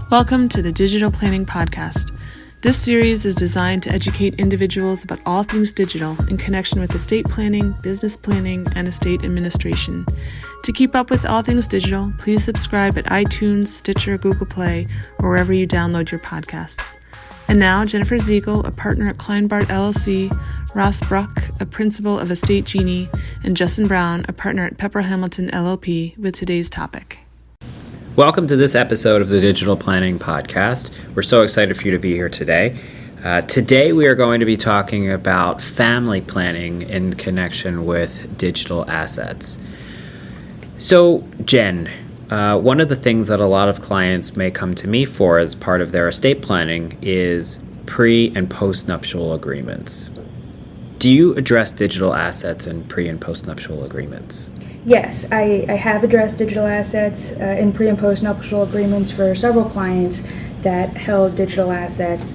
Welcome to the Digital Planning Podcast. This series is designed to educate individuals about all things digital in connection with estate planning, business planning, and estate administration. To keep up with all things digital, please subscribe at iTunes, Stitcher, Google Play, or wherever you download your podcasts. And now, Jennifer Ziegel, a partner at Kleinbart LLC, Ross Bruck, a principal of Estate Genie, and Justin Brown, a partner at Pepper Hamilton LLP, with today's topic. Welcome to this episode of the Digital Planning Podcast. We're so excited for you to be here today. Today we are going to be talking about family planning in connection with digital assets. So, Jen, one of the things that a lot of clients may come to me for as part of their estate planning is pre- and post-nuptial agreements. Do you address digital assets in pre- and post-nuptial agreements? Yes, I have addressed digital assets in pre- and post-nuptial agreements for several clients that held digital assets.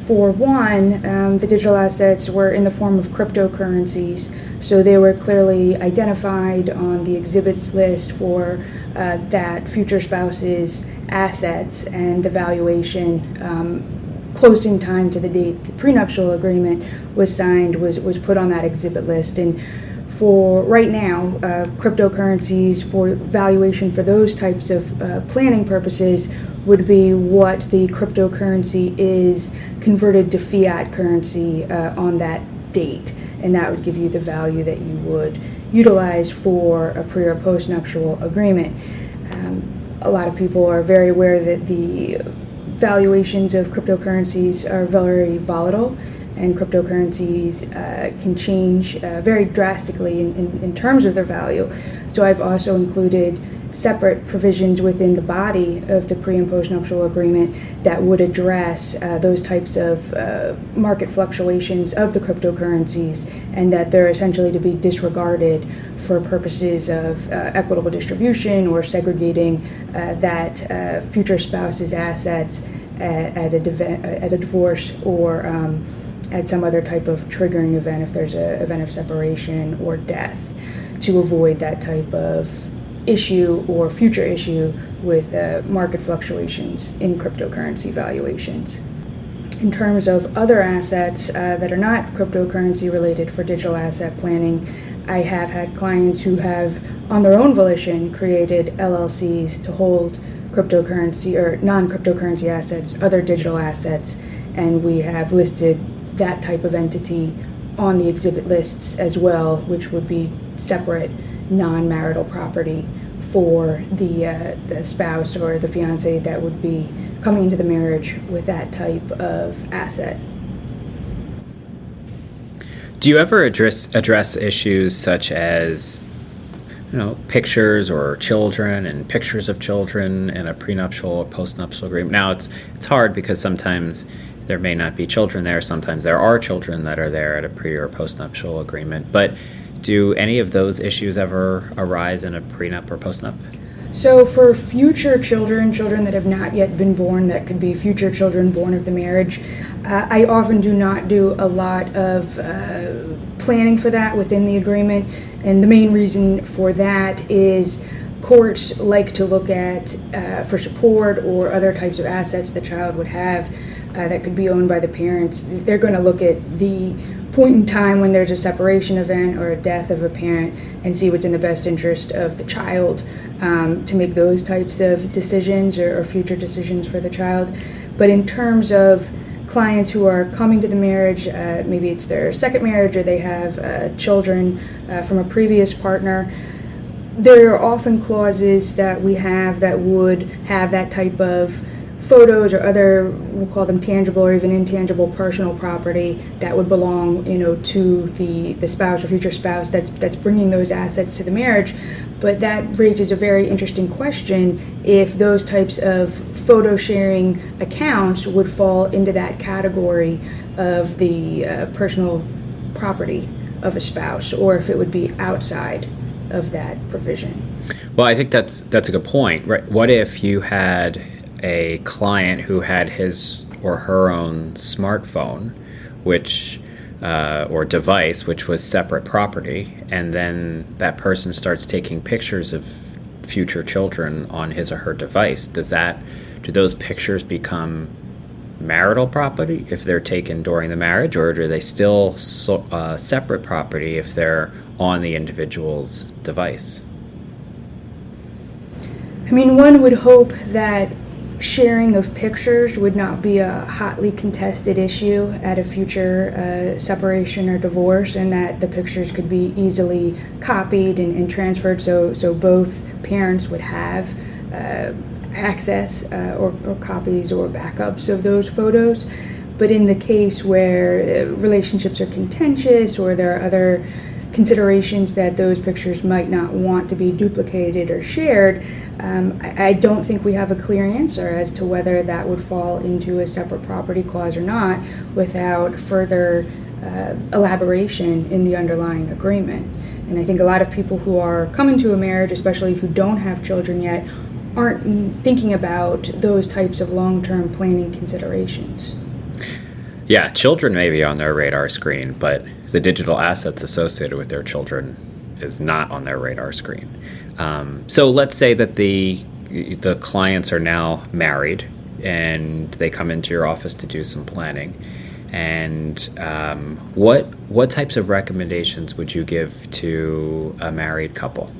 For one, the digital assets were in the form of cryptocurrencies, so they were clearly identified on the exhibits list for that future spouse's assets, and the valuation close in time to the date the prenuptial agreement was signed was put on that exhibit list. And for right now, cryptocurrencies for valuation for those types of planning purposes would be what the cryptocurrency is converted to fiat currency on that date, and that would give you the value that you would utilize for a pre- or post-nuptial agreement. A lot of people are very aware that the valuations of cryptocurrencies are very volatile, and cryptocurrencies can change very drastically in terms of their value. So I've also included separate provisions within the body of the pre- and post-nuptial agreement that would address those types of market fluctuations of the cryptocurrencies, and that they're essentially to be disregarded for purposes of equitable distribution or segregating that future spouse's assets at a divorce or at some other type of triggering event, if there's an event of separation or death, to avoid that type of issue or future issue with market fluctuations in cryptocurrency valuations. In terms of other assets that are not cryptocurrency related for digital asset planning, I have had clients who have, on their own volition, created LLCs to hold cryptocurrency or non-cryptocurrency assets, other digital assets, and we have listed that type of entity on the exhibit lists as well, which would be separate non-marital property for the spouse or the fiance that would be coming into the marriage with that type of asset. Do you ever address issues such as, pictures or children and pictures of children in a prenuptial or postnuptial agreement? Now, it's hard because sometimes there may not be children there. Sometimes there are children that are there at a pre- or postnuptial agreement. But do any of those issues ever arise in a prenup or postnup? So for future children that have not yet been born, that could be future children born of the marriage, I often do not do a lot of planning for that within the agreement. And the main reason for that is courts like to look at for support or other types of assets the child would have that could be owned by the parents. They're going to look at the point in time when there's a separation event or a death of a parent and see what's in the best interest of the child to make those types of decisions or future decisions for the child. But in terms of clients who are coming to the marriage, maybe it's their second marriage or they have children from a previous partner, there are often clauses that we have that would have that type of photos or other, we'll call them tangible or even intangible personal property that would belong, to the spouse or future spouse that's bringing those assets to the marriage. But that raises a very interesting question if those types of photo sharing accounts would fall into that category of the personal property of a spouse, or if it would be outside of that provision. Well, I think that's a good point. Right? What if you had a client who had his or her own smartphone, which or device, which was separate property, and then that person starts taking pictures of future children on his or her device? Does that do those pictures become marital property if they're taken during the marriage, or do they still separate property if they're on the individual's device? I mean, one would hope that sharing of pictures would not be a hotly contested issue at a future separation or divorce, and that the pictures could be easily copied and transferred so both parents would have access or copies or backups of those photos. But in the case where relationships are contentious or there are other considerations that those pictures might not want to be duplicated or shared, I don't think we have a clear answer as to whether that would fall into a separate property clause or not without further elaboration in the underlying agreement. And I think a lot of people who are coming to a marriage, especially who don't have children yet, aren't thinking about those types of long-term planning considerations. Yeah, children may be on their radar screen, but the digital assets associated with their children is not on their radar screen. So let's say that the clients are now married and they come into your office to do some planning. And what types of recommendations would you give to a married couple?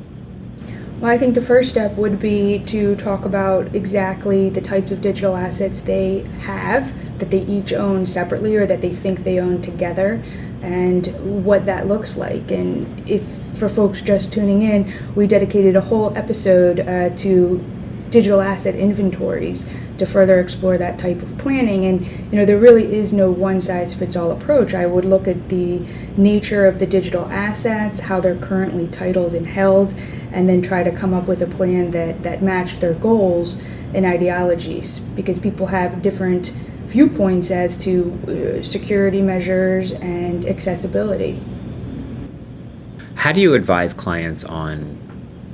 Well, I think the first step would be to talk about exactly the types of digital assets they have, that they each own separately or that they think they own together, and what that looks like. And if for folks just tuning in, we dedicated a whole episode to digital asset inventories to further explore that type of planning. And there really is no one-size-fits-all approach. I would look at the nature of the digital assets, how they're currently titled and held, and then try to come up with a plan that matched their goals and ideologies, because people have different viewpoints as to security measures and accessibility. How do you advise clients on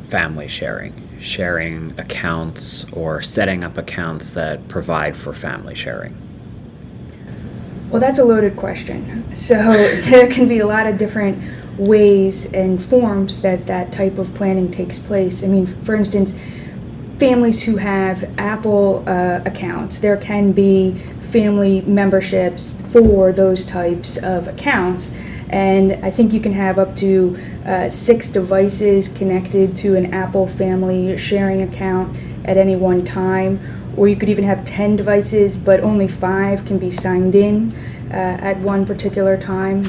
family sharing accounts or setting up accounts that provide for family sharing? Well, that's a loaded question. So there can be a lot of different ways and forms that type of planning takes place. I mean, for instance, families who have Apple accounts, there can be family memberships for those types of accounts. And I think you can have up to 6 devices connected to an Apple family sharing account at any one time. Or you could even have 10 devices, but only 5 can be signed in at one particular time.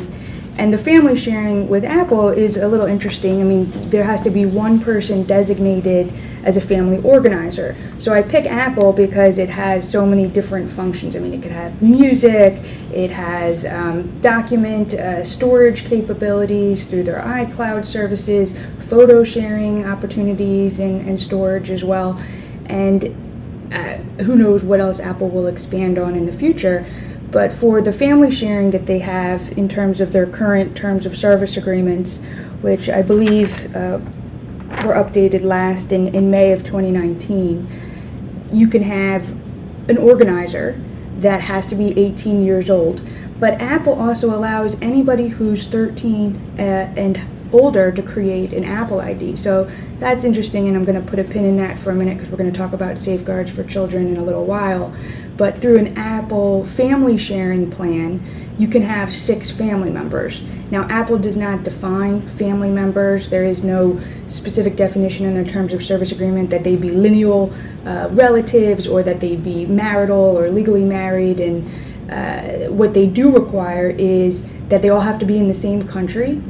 And the family sharing with Apple is a little interesting. I mean, there has to be one person designated as a family organizer. So I pick Apple because it has so many different functions. I mean, it could have music, it has document storage capabilities through their iCloud services, photo sharing opportunities and storage as well. And who knows what else Apple will expand on in the future. But for the family sharing that they have in terms of their current terms of service agreements, which I believe were updated last in May of 2019, you can have an organizer that has to be 18 years old. But Apple also allows anybody who's 13 and older to create an Apple ID. So that's interesting, and I'm going to put a pin in that for a minute because we're going to talk about safeguards for children in a little while. But through an Apple family sharing plan, you can have 6 family members. Now, Apple does not define family members. There is no specific definition in their terms of service agreement that they be lineal relatives or that they be marital or legally married. And what they do require is that they all have to be in the same country,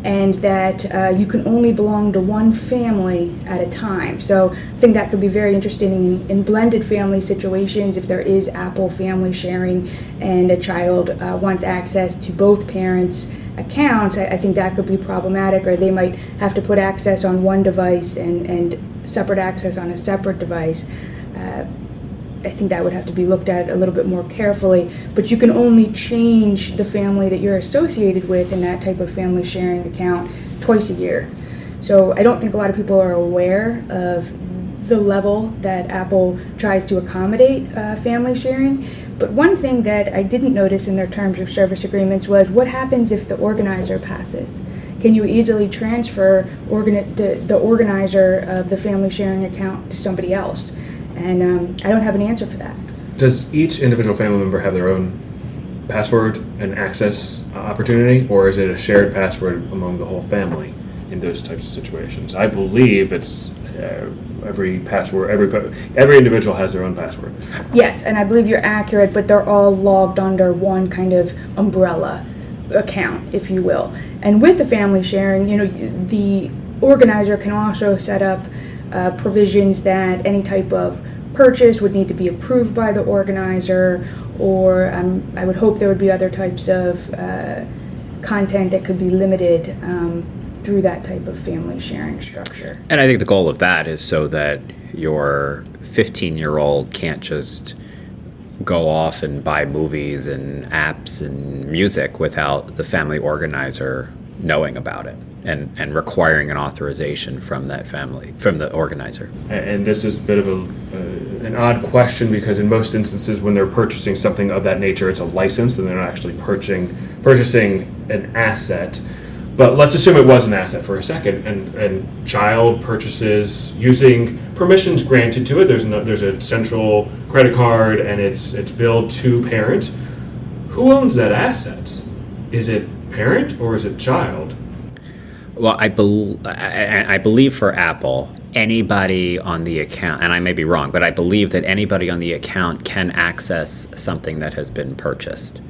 and that you can only belong to one family at a time. So I think that could be very interesting in blended family situations. If there is Apple family sharing and a child wants access to both parents' accounts, I think that could be problematic, or they might have to put access on one device and separate access on a separate device. I think that would have to be looked at a little bit more carefully, but you can only change the family that you're associated with in that type of family sharing account twice a year. So I don't think a lot of people are aware of the level that Apple tries to accommodate family sharing. But one thing that I didn't notice in their terms of service agreements was what happens if the organizer passes. Can you easily transfer the organizer of the family sharing account to somebody else? And I don't have an answer for that. Does each individual family member have their own password and access opportunity, or is it a shared password among the whole family in those types of situations? I believe it's every individual has their own password. Yes, and I believe you're accurate, but they're all logged under one kind of umbrella account, if you will. And with the family sharing, the organizer can also set up provisions that any type of purchase would need to be approved by the organizer, or I would hope there would be other types of content that could be limited through that type of family sharing structure. And I think the goal of that is so that your 15-year-old can't just go off and buy movies and apps and music without the family organizer knowing about it and requiring an authorization from the organizer. And this is a bit of an odd question, because in most instances when they're purchasing something of that nature, it's a license and they're not actually purchasing an asset. But let's assume it was an asset for a second, and child purchases using permissions granted to it. There's a central credit card, and it's billed to parent. Who owns that asset? Is it parent or is it child? Well, I believe for Apple, anybody on the account, and I may be wrong, but I believe that anybody on the account can access something that has been purchased.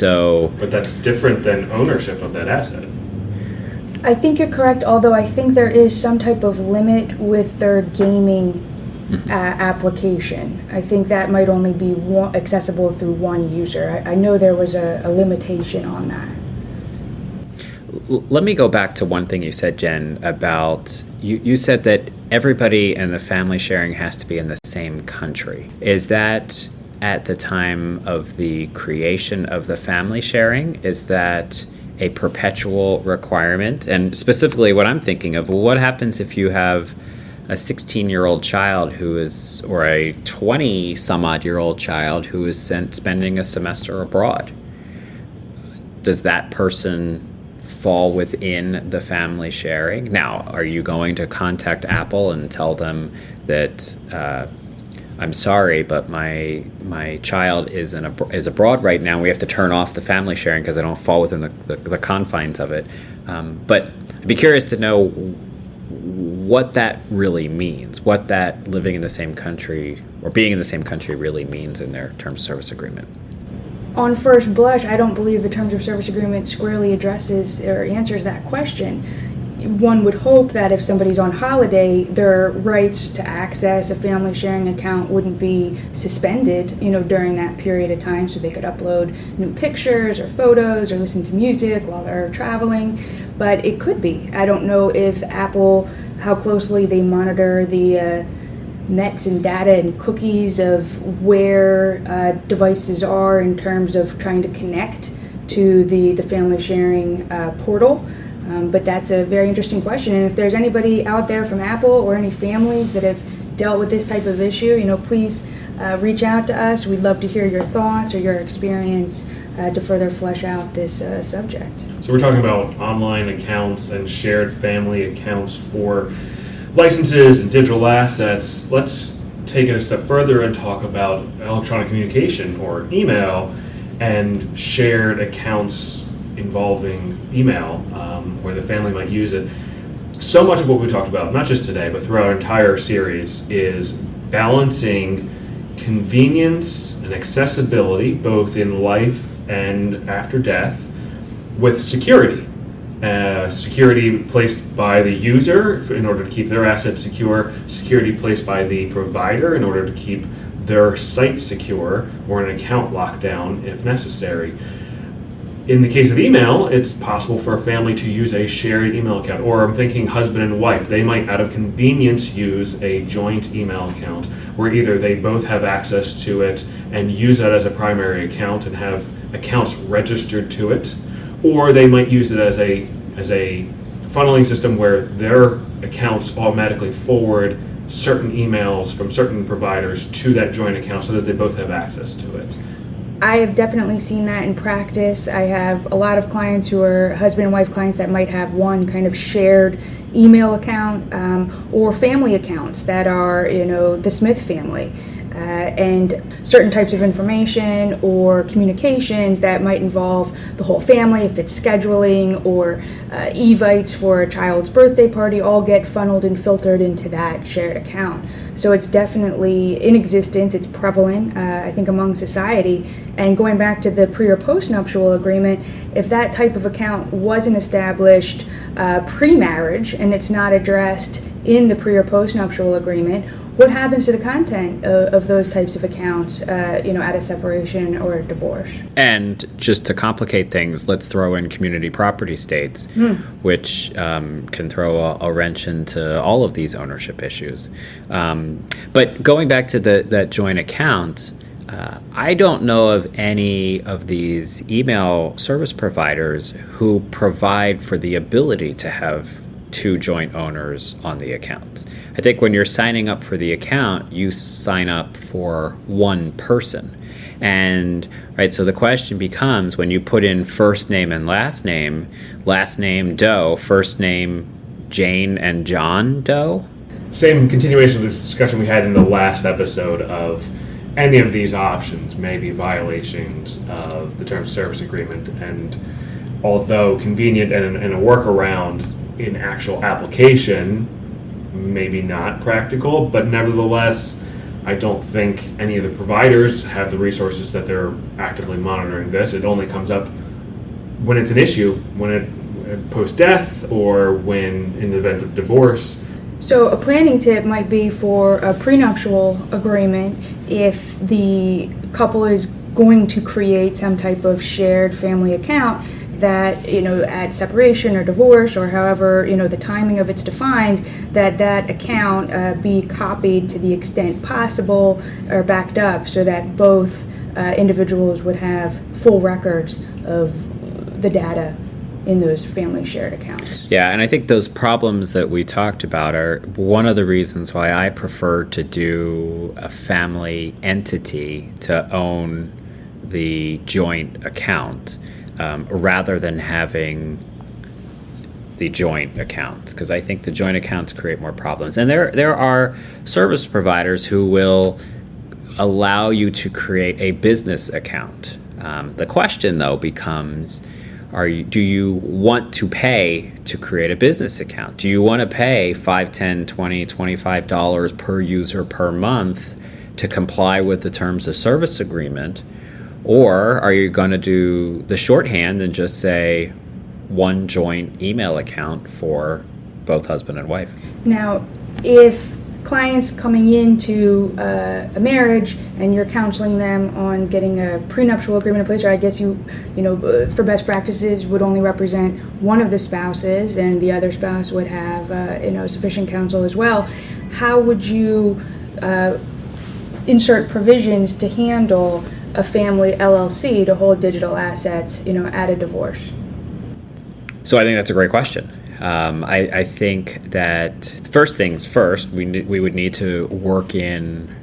But that's different than ownership of that asset. I think you're correct, although I think there is some type of limit with their gaming application. I think that might only be accessible through one user. I know there was a limitation on that. Let me go back to one thing you said, Jen, about you said that everybody in the family sharing has to be in the same country. Is that at the time of the creation of the family sharing? Is that a perpetual requirement? And specifically what I'm thinking of, what happens if you have a 16-year-old child or a 20-some-odd-year-old child who is spending a semester abroad? Does that person fall within the family sharing? Now, are you going to contact Apple and tell them that I'm sorry, but my child is abroad right now. We have to turn off the family sharing because I don't fall within the confines of it. But I'd be curious to know what that really means, what that living in the same country or being in the same country really means in their terms of service agreement. On first blush, I don't believe the terms of service agreement squarely addresses or answers that question. One would hope that if somebody's on holiday, their rights to access a family sharing account wouldn't be suspended, during that period of time, so they could upload new pictures or photos or listen to music while they're traveling. But it could be. I don't know if Apple, how closely they monitor the nets and data and cookies of where devices are in terms of trying to connect to the family sharing portal. But that's a very interesting question. And if there's anybody out there from Apple or any families that have dealt with this type of issue, please reach out to us. We'd love to hear your thoughts or your experience to further flesh out this subject. So we're talking about online accounts and shared family accounts for licenses and digital assets. Let's take it a step further and talk about electronic communication or email and shared accounts involving email, where the family might use it. So much of what we talked about, not just today, but throughout our entire series, is balancing convenience and accessibility, both in life and after death, with security. Security placed by the user in order to keep their assets secure, security placed by the provider in order to keep their site secure, or an account locked down if necessary. In the case of email, it's possible for a family to use a shared email account, or I'm thinking husband and wife. They might, out of convenience, use a joint email account where either they both have access to it and use that as a primary account and have accounts registered to it, or they might use it as a funneling system where their accounts automatically forward certain emails from certain providers to that joint account so that they both have access to it. I have definitely seen that in practice. I have a lot of clients who are husband and wife clients that might have one kind of shared email account or family accounts that are, the Smith family. And certain types of information or communications that might involve the whole family, if it's scheduling or evites for a child's birthday party, all get funneled and filtered into that shared account. So it's definitely in existence, it's prevalent, I think, among society. And going back to the pre- or postnuptial agreement, if that type of account wasn't established pre-marriage and it's not addressed in the pre- or postnuptial agreement, what happens to the content of those types of accounts, at a separation or a divorce? And just to complicate things, let's throw in community property states, which can throw a wrench into all of these ownership issues. But going back to that joint account, I don't know of any of these email service providers who provide for the ability to have two joint owners on the account. I think when you're signing up for the account, you sign up for one person. And so the question becomes, when you put in first name and last name Doe, first name Jane and John Doe. Same continuation of the discussion we had in the last episode of any of these options may be violations of the terms of service agreement, and although convenient and a workaround in actual application, maybe not practical, but nevertheless, I don't think any of the providers have the resources that they're actively monitoring this. It only comes up when it's an issue, when it post-death or when in the event of divorce. So a planning tip might be for a prenuptial agreement if the couple is going to create some type of shared family account that, at separation or divorce or however, the timing of it's defined, that account be copied to the extent possible or backed up so that both individuals would have full records of the data in those family shared accounts. Yeah, and I think those problems that we talked about are one of the reasons why I prefer to do a family entity to own the joint account rather than having the joint accounts, because I think the joint accounts create more problems. And there are service providers who will allow you to create a business account. The question, though, becomes, do you want to pay to create a business account? Do you want to pay $5, $10, $20, $25 per user per month to comply with the terms of service agreement? Or are you going to do the shorthand and just say one joint email account for both husband and wife? Now, if clients coming into a marriage and you're counseling them on getting a prenuptial agreement in place, or I guess you for best practices would only represent one of the spouses and the other spouse would have sufficient counsel as well, how would you insert provisions to handle a family LLC to hold digital assets at a divorce? So I think that's a great question. I think that first things first, we would need to work in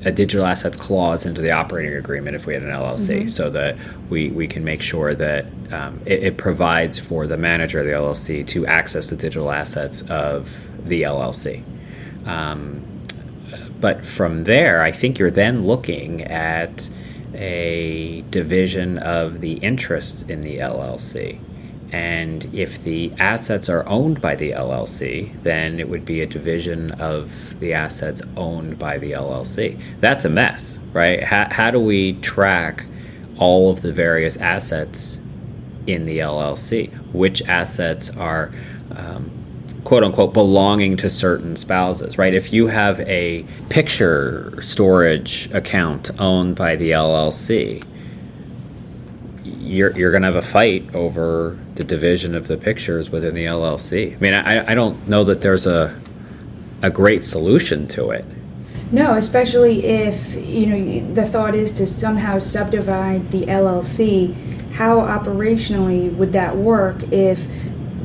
a digital assets clause into the operating agreement if we had an LLC, so that we can make sure that it provides for the manager of the LLC to access the digital assets of the LLC. But from there, I think you're then looking at a division of the interests in the LLC. And if the assets are owned by the LLC, then it would be a division of the assets owned by the LLC. That's a mess, right? How do we track all of the various assets in the LLC? Which assets are quote unquote belonging to certain spouses, right? If you have a picture storage account owned by the LLC, you're going to have a fight over the division of the pictures within the LLC. I mean, I don't know that there's a great solution to it. No, especially if the thought is to somehow subdivide the LLC. How operationally would that work if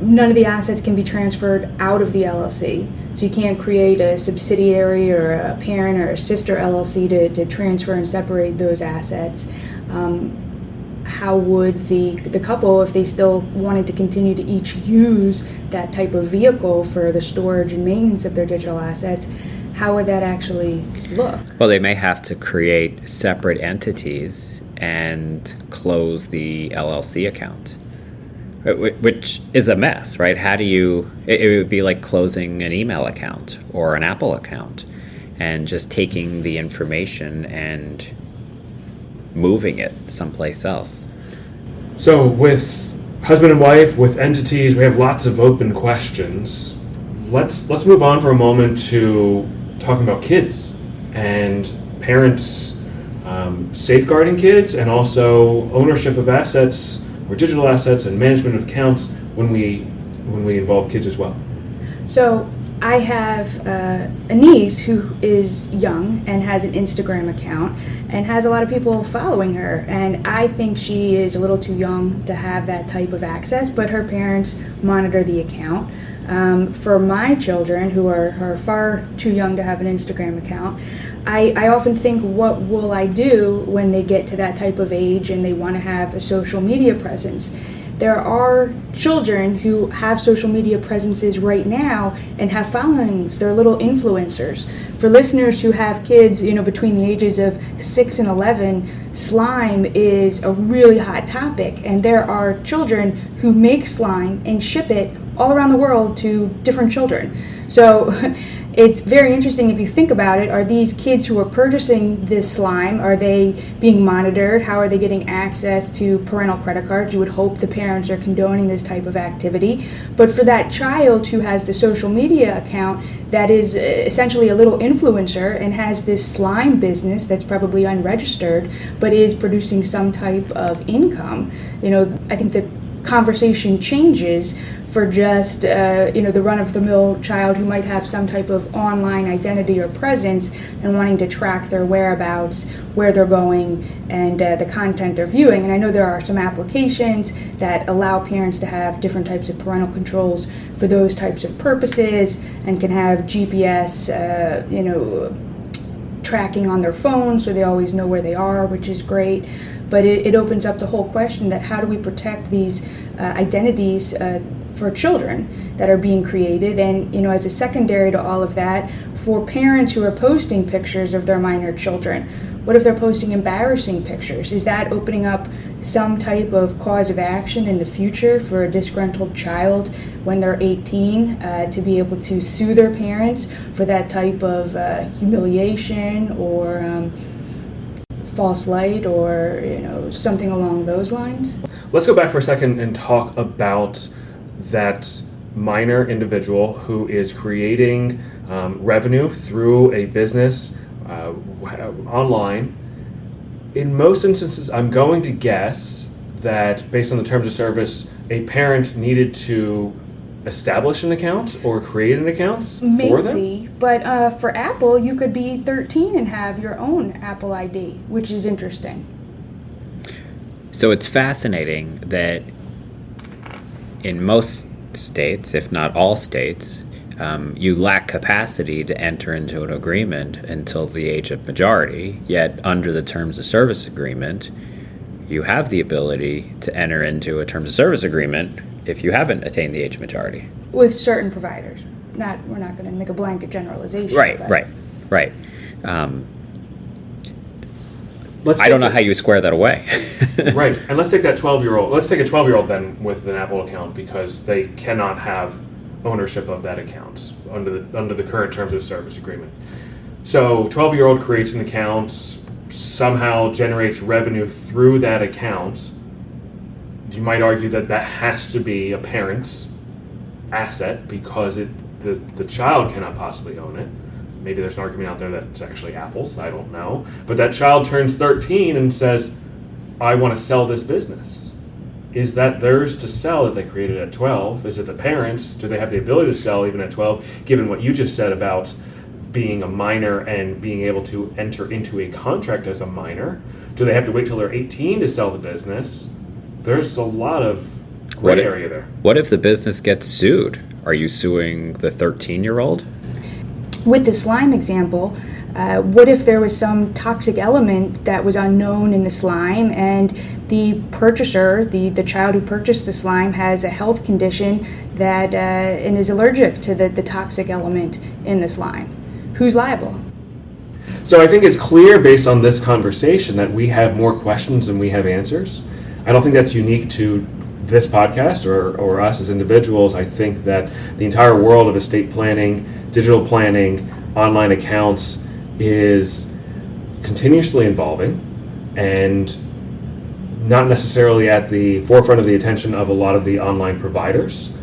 none of the assets can be transferred out of the LLC? So you can't create a subsidiary or a parent or a sister LLC to transfer and separate those assets. how would the couple, if they still wanted to continue to each use that type of vehicle for the storage and maintenance of their digital assets, how would that actually look? Well, they may have to create separate entities and close the LLC account, which is a mess, right? How do you, it would be like closing an email account or an Apple account and just taking the information and moving it someplace else. So with husband and wife, with entities, we have lots of open questions. Let's move on for a moment to talking about kids and parents safeguarding kids, and also ownership of assets or digital assets and management of accounts when we involve kids as well. So I have a niece who is young and has an Instagram account and has a lot of people following her, and I think she is a little too young to have that type of access, but her parents monitor the account. For my children, who are far too young to have an Instagram account, I often think, what will I do when they get to that type of age and they want to have a social media presence? There are children who have social media presences right now and have followings. They're little influencers. For listeners who have kids, between the ages of 6 and 11, slime is a really hot topic, and there are children who make slime and ship it all around the world to different children. So it's very interesting if you think about it. Are these kids who are purchasing this slime, are they being monitored? How are they getting access to parental credit cards? You would hope the parents are condoning this type of activity. But for that child who has the social media account that is essentially a little influencer and has this slime business that's probably unregistered but is producing some type of income, I think the conversation changes for just the run-of-the-mill child who might have some type of online identity or presence and wanting to track their whereabouts, where they're going, and the content they're viewing. And I know there are some applications that allow parents to have different types of parental controls for those types of purposes and can have GPS tracking on their phone so they always know where they are, which is great. But it opens up the whole question that how do we protect these identities for children that are being created? And as a secondary to all of that, for parents who are posting pictures of their minor children, what if they're posting embarrassing pictures? Is that opening up some type of cause of action in the future for a disgruntled child when they're 18 to be able to sue their parents for that type of humiliation or false light or something along those lines? Let's go back for a second and talk about that minor individual who is creating revenue through a business online. In most instances, I'm going to guess that based on the terms of service, a parent needed to establish an account or create an account for them? Maybe, but for Apple, you could be 13 and have your own Apple ID, which is interesting. So it's fascinating that in most states, if not all states, you lack capacity to enter into an agreement until the age of majority, yet under the terms of service agreement, you have the ability to enter into a terms of service agreement if you haven't attained the age of majority. With certain providers. We're not going to make a blanket generalization. Right. I don't know how you square that away. Right, and let's take that 12-year-old. Let's take a 12-year-old then with an Apple account because they cannot have ownership of that account under the current terms of service agreement. So 12-year-old creates an account, somehow generates revenue through that account. You might argue that has to be a parent's asset because the child cannot possibly own it. Maybe there's an argument out there that it's actually Apple's, I don't know. But that child turns 13 and says, I want to sell this business. Is that theirs to sell that they created at 12? Is it the parents? Do they have the ability to sell even at 12, given what you just said about being a minor and being able to enter into a contract as a minor? Do they have to wait till they're 18 to sell the business? There's a lot of gray area there. What if the business gets sued? Are you suing the 13-year-old? with the slime example, what if there was some toxic element that was unknown in the slime, and the purchaser, the child who purchased the slime, has a health condition that and is allergic to the toxic element in the slime? Who's liable? So I think it's clear based on this conversation that we have more questions than we have answers. I don't think that's unique to this podcast or us as individuals. I think that the entire world of estate planning, digital planning, online accounts is continuously evolving and not necessarily at the forefront of the attention of a lot of the online providers.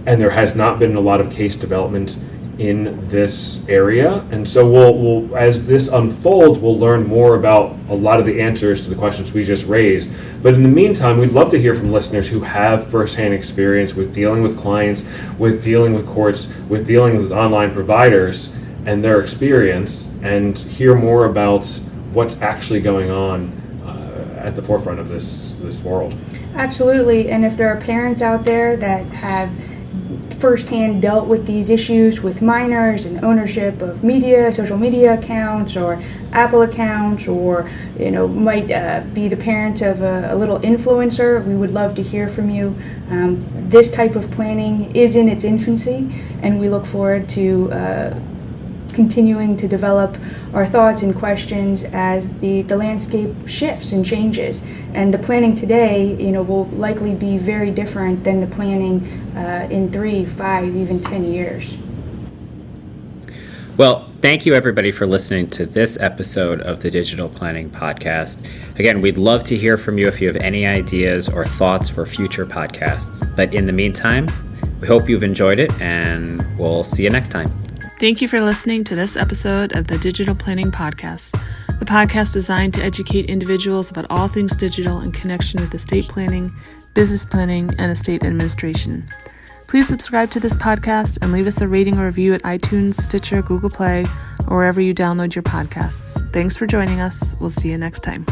And there has not been a lot of case development in this area. And so we'll as this unfolds, we'll learn more about a lot of the answers to the questions we just raised. But in the meantime, we'd love to hear from listeners who have firsthand experience with dealing with clients, with dealing with courts, with dealing with online providers and their experience, and hear more about what's actually going on at the forefront of this world. Absolutely. And if there are parents out there that have firsthand dealt with these issues with minors and ownership of media, social media accounts or Apple accounts, or might be the parent of a little influencer, we would love to hear from you. This type of planning is in its infancy, and we look forward to continuing to develop our thoughts and questions as the landscape shifts and changes. And the planning today, will likely be very different than the planning in 3, 5, even 10 years. Well, thank you everybody for listening to this episode of the Digital Planning Podcast. Again, we'd love to hear from you if you have any ideas or thoughts for future podcasts. But in the meantime, we hope you've enjoyed it, and we'll see you next time. Thank you for listening to this episode of the Digital Planning Podcast, the podcast designed to educate individuals about all things digital in connection with estate planning, business planning, and estate administration. Please subscribe to this podcast and leave us a rating or review at iTunes, Stitcher, Google Play, or wherever you download your podcasts. Thanks for joining us. We'll see you next time.